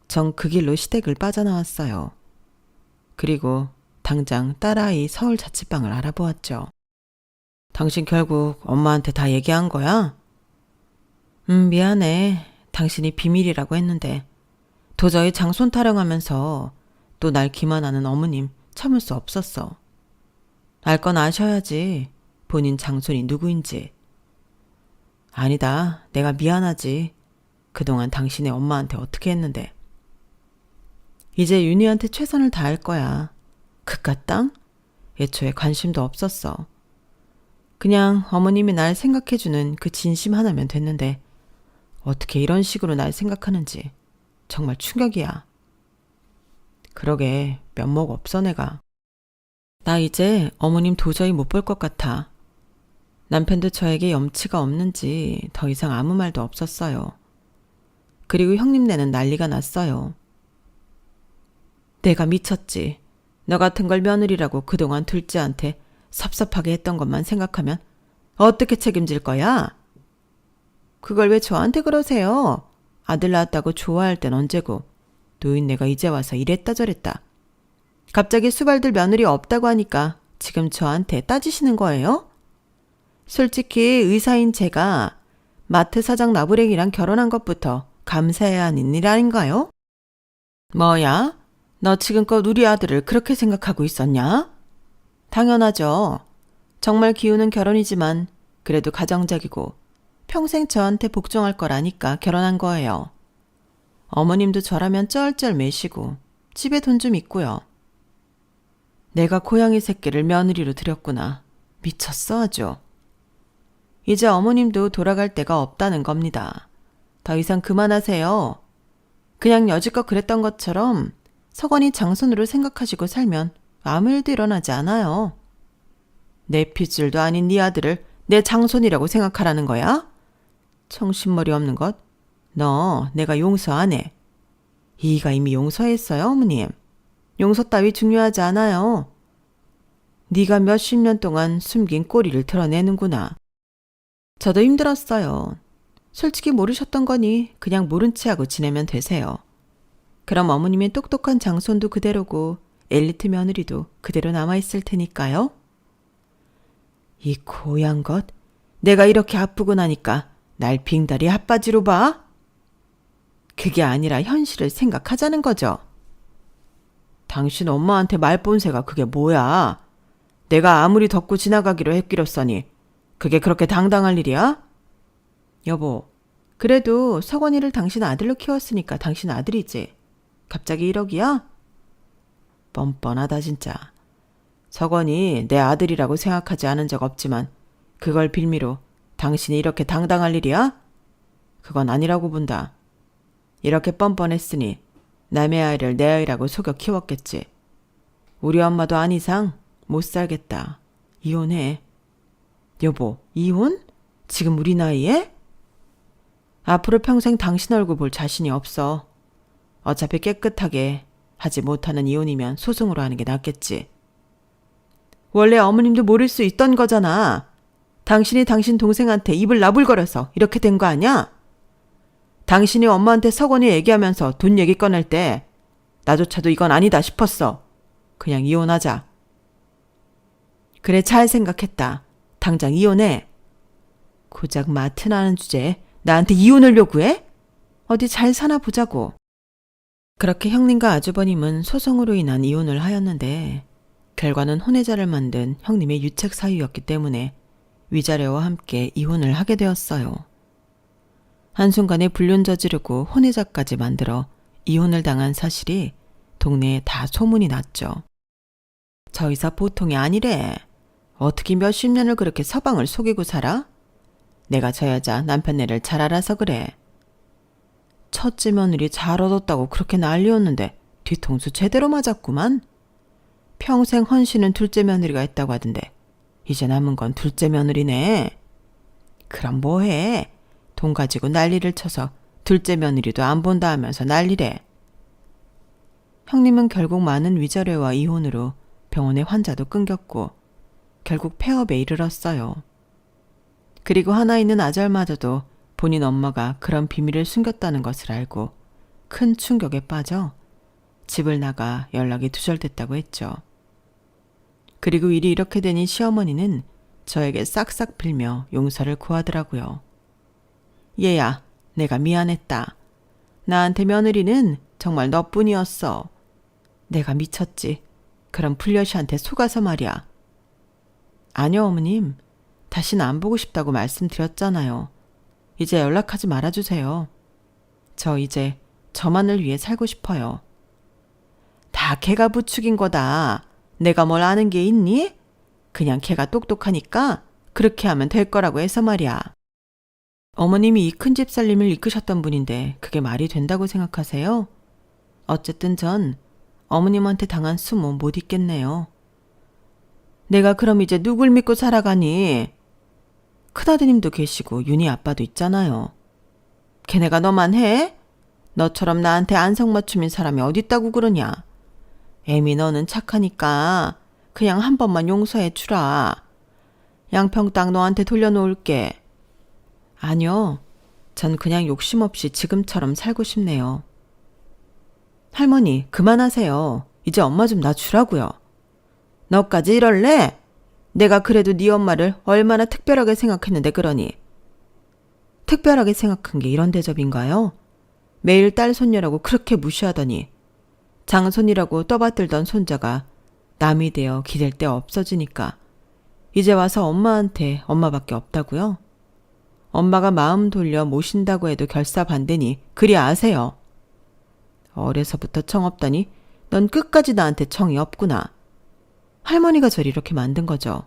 Speaker 1: 전 그 길로 시댁을 빠져나왔어요. 그리고 당장 딸아이 서울 자취방을 알아보았죠. 당신 결국 엄마한테 다 얘기한 거야? 미안해. 당신이 비밀이라고 했는데 도저히 장손 타령하면서 또 날 기만하는 어머님 참을 수 없었어. 알 건 아셔야지. 본인 장손이 누구인지. 아니다. 내가 미안하지. 그동안 당신의 엄마한테 어떻게 했는데. 이제 윤희한테 최선을 다할 거야. 그깟 땅? 애초에 관심도 없었어. 그냥 어머님이 날 생각해주는 그 진심 하나면 됐는데 어떻게 이런 식으로 날 생각하는지 정말 충격이야. 그러게 면목 없어 내가. 나 이제 어머님 도저히 못 볼 것 같아. 남편도 저에게 염치가 없는지 더 이상 아무 말도 없었어요. 그리고 형님네는 난리가 났어요. 내가 미쳤지. 너 같은 걸 며느리라고 그동안 둘째한테 섭섭하게 했던 것만 생각하면 어떻게 책임질 거야? 그걸 왜 저한테 그러세요? 아들 낳았다고 좋아할 땐 언제고 노인네가 이제 와서 이랬다 저랬다. 갑자기 수발들 며느리 없다고 하니까 지금 저한테 따지시는 거예요? 솔직히 의사인 제가 마트 사장 나부랭이랑 결혼한 것부터 감사해야 하는 일 아닌가요? 뭐야? 너 지금껏 우리 아들을 그렇게 생각하고 있었냐? 당연하죠. 정말 기우는 결혼이지만 그래도 가정적이고 평생 저한테 복종할 거라니까 결혼한 거예요. 어머님도 저라면 쩔쩔 매시고 집에 돈 좀 있고요. 내가 고양이 새끼를 며느리로 들였구나. 미쳤어 아주. 이제 어머님도 돌아갈 데가 없다는 겁니다. 더 이상 그만하세요. 그냥 여지껏 그랬던 것처럼 서건이 장손으로 생각하시고 살면 아무 일도 일어나지 않아요. 내 핏줄도 아닌 네 아들을 내 장손이라고 생각하라는 거야? 청신머리 없는 것. 너 내가 용서 안 해. 이가 이미 용서했어요 어머님. 용서 따위 중요하지 않아요. 네가 몇십 년 동안 숨긴 꼬리를 드러내는구나. 저도 힘들었어요. 솔직히 모르셨던 거니 그냥 모른 체 하고 지내면 되세요. 그럼 어머님의 똑똑한 장손도 그대로고 엘리트 며느리도 그대로 남아있을 테니까요. 이 고얀 것. 내가 이렇게 아프고 나니까 날 빙다리 핫바지로 봐? 그게 아니라 현실을 생각하자는 거죠. 당신 엄마한테 말본새가 그게 뭐야? 내가 아무리 덮고 지나가기로 했기로써니 그게 그렇게 당당할 일이야? 여보, 그래도 서건이를 당신 아들로 키웠으니까 당신 아들이지. 갑자기 1억이야? 뻔뻔하다 진짜. 서건이 내 아들이라고 생각하지 않은 적 없지만 그걸 빌미로 당신이 이렇게 당당할 일이야? 그건 아니라고 본다. 이렇게 뻔뻔했으니 남의 아이를 내 아이라고 속여 키웠겠지. 우리 엄마도 안 이상 못 살겠다. 이혼해. 여보, 이혼? 지금 우리 나이에? 앞으로 평생 당신 얼굴 볼 자신이 없어. 어차피 깨끗하게 하지 못하는 이혼이면 소송으로 하는 게 낫겠지. 원래 어머님도 모를 수 있던 거잖아. 당신이 당신 동생한테 입을 나불거려서 이렇게 된 거 아니야? 당신이 엄마한테 서건이 얘기하면서 돈 얘기 꺼낼 때 나조차도 이건 아니다 싶었어. 그냥 이혼하자. 그래, 잘 생각했다. 당장 이혼해. 고작 마트나는 주제에 나한테 이혼을 요구해? 어디 잘 사나 보자고. 그렇게 형님과 아주버님은 소송으로 인한 이혼을 하였는데 결과는 혼외자를 만든 형님의 유책 사유였기 때문에 위자료와 함께 이혼을 하게 되었어요. 한순간에 불륜 저지르고 혼외자까지 만들어 이혼을 당한 사실이 동네에 다 소문이 났죠. 저 의사 보통이 아니래. 어떻게 몇십 년을 그렇게 서방을 속이고 살아? 내가 저 여자 남편네를 잘 알아서 그래. 첫째 며느리 잘 얻었다고 그렇게 난리였는데 뒤통수 제대로 맞았구만. 평생 헌신은 둘째 며느리가 했다고 하던데 이제 남은 건 둘째 며느리네. 그럼 뭐해? 돈 가지고 난리를 쳐서 둘째 며느리도 안 본다 하면서 난리래. 형님은 결국 많은 위자료와 이혼으로 병원에 환자도 끊겼고 결국 폐업에 이르렀어요. 그리고 하나 있는 아들마저도 본인 엄마가 그런 비밀을 숨겼다는 것을 알고 큰 충격에 빠져 집을 나가 연락이 두절됐다고 했죠. 그리고 일이 이렇게 되니 시어머니는 저에게 싹싹 빌며 용서를 구하더라고요. 얘야, 내가 미안했다. 나한테 며느리는 정말 너뿐이었어. 내가 미쳤지. 그럼 불려시한테 속아서 말이야. 아니요, 어머님. 다시는 안 보고 싶다고 말씀드렸잖아요. 이제 연락하지 말아주세요. 저 이제 저만을 위해 살고 싶어요. 다 걔가 부추긴 거다. 내가 뭘 아는 게 있니? 그냥 걔가 똑똑하니까 그렇게 하면 될 거라고 해서 말이야. 어머님이 이 큰 집 살림을 이끄셨던 분인데 그게 말이 된다고 생각하세요? 어쨌든 전 어머님한테 당한 수모 못 잊겠네요. 내가 그럼 이제 누굴 믿고 살아가니? 큰아드님도 계시고 윤희 아빠도 있잖아요. 걔네가 너만 해? 너처럼 나한테 안성맞춤인 사람이 어딨다고 그러냐? 애미 너는 착하니까 그냥 한 번만 용서해 주라. 양평 땅 너한테 돌려놓을게. 아니요. 전 그냥 욕심 없이 지금처럼 살고 싶네요. 할머니, 그만하세요. 이제 엄마 좀 놔주라고요. 너까지 이럴래? 내가 그래도 네 엄마를 얼마나 특별하게 생각했는데 그러니. 특별하게 생각한 게 이런 대접인가요? 매일 딸 손녀라고 그렇게 무시하더니 장손이라고 떠받들던 손자가 남이 되어 기댈 데 없어지니까 이제 와서 엄마한테 엄마밖에 없다고요? 엄마가 마음 돌려 모신다고 해도 결사반대니 그리 아세요. 어려서부터 청 없다니 넌 끝까지 나한테 청이 없구나. 할머니가 절 이렇게 만든 거죠.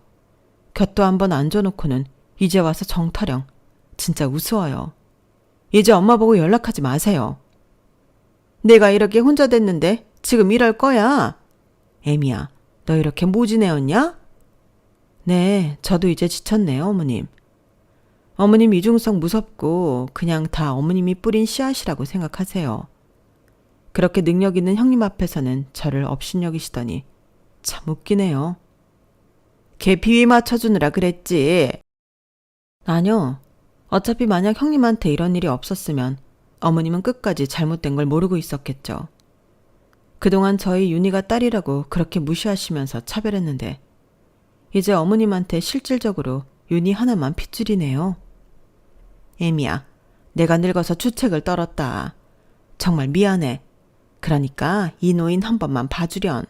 Speaker 1: 곁도 한번 앉아놓고는 이제 와서 정타령. 진짜 우스워요. 이제 엄마 보고 연락하지 마세요. 내가 이렇게 혼자 됐는데 지금 이럴 거야. 애미야, 너 이렇게 모진애였냐? 네, 저도 이제 지쳤네요, 어머님. 어머님 이중성 무섭고 그냥 다 어머님이 뿌린 씨앗이라고 생각하세요. 그렇게 능력 있는 형님 앞에서는 저를 업신여기시더니 참 웃기네요. 걔 비위 맞춰주느라 그랬지. 아니요. 어차피 만약 형님한테 이런 일이 없었으면 어머님은 끝까지 잘못된 걸 모르고 있었겠죠. 그동안 저희 윤희가 딸이라고 그렇게 무시하시면서 차별했는데 이제 어머님한테 실질적으로 윤희 하나만 핏줄이네요. 애미야, 내가 늙어서 주책을 떨었다. 정말 미안해. 그러니까 이 노인 한 번만 봐주련.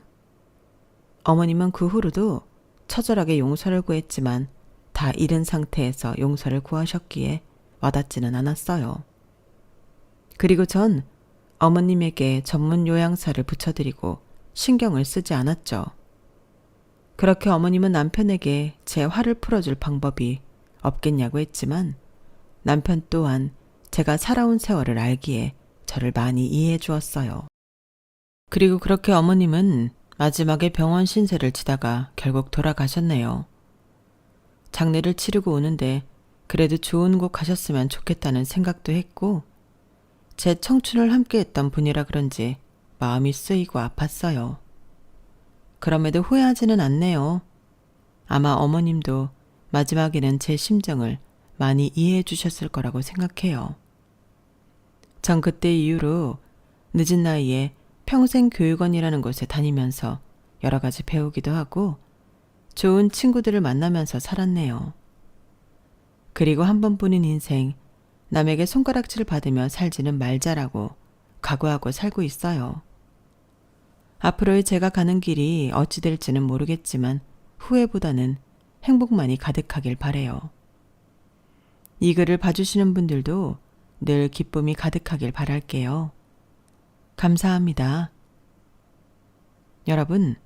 Speaker 1: 어머님은 그 후로도 처절하게 용서를 구했지만 다 잃은 상태에서 용서를 구하셨기에 와닿지는 않았어요. 그리고 전 어머님에게 전문 요양사를 붙여드리고 신경을 쓰지 않았죠. 그렇게 어머님은 남편에게 제 화를 풀어줄 방법이 없겠냐고 했지만 남편 또한 제가 살아온 세월을 알기에 저를 많이 이해해 주었어요. 그리고 그렇게 어머님은 마지막에 병원 신세를 지다가 결국 돌아가셨네요. 장례를 치르고 오는데 그래도 좋은 곳 가셨으면 좋겠다는 생각도 했고 제 청춘을 함께했던 분이라 그런지 마음이 쓰이고 아팠어요. 그럼에도 후회하지는 않네요. 아마 어머님도 마지막에는 제 심정을 많이 이해해 주셨을 거라고 생각해요. 전 그때 이후로 늦은 나이에 평생교육원이라는 곳에 다니면서 여러 가지 배우기도 하고 좋은 친구들을 만나면서 살았네요. 그리고 한 번뿐인 인생 남에게 손가락질 받으며 살지는 말자라고 각오하고 살고 있어요. 앞으로의 제가 가는 길이 어찌 될지는 모르겠지만 후회보다는 행복만이 가득하길 바래요. 이 글을 봐주시는 분들도 늘 기쁨이 가득하길 바랄게요. 감사합니다. 여러분,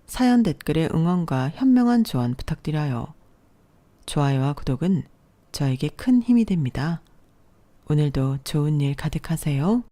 Speaker 1: 사연 댓글에 응원과 현명한 조언 부탁드려요. 좋아요와 구독은 저에게 큰 힘이 됩니다. 오늘도 좋은 일 가득하세요.